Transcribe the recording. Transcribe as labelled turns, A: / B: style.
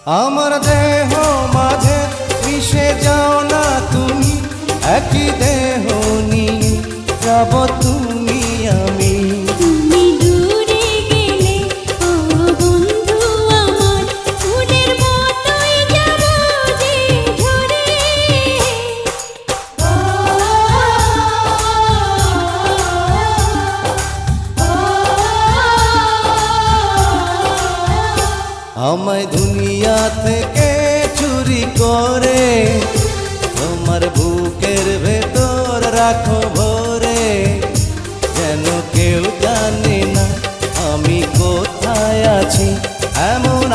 A: আমার দেহ মাঝে মিশে যাও না তুমি, একই দেহ নিয়ে যাব তুমি আমি।
B: তুমি দূরে গেলে ও বন্ধু আমার, ফুলের মতোই যাব যে ঝরে।
A: আমায় দুনিয়া থেকে চুরি করে তোমার বুকের ভেতর রাখো ভরে, যেন কেউ জানে না আমি কোথায় আছি, এমন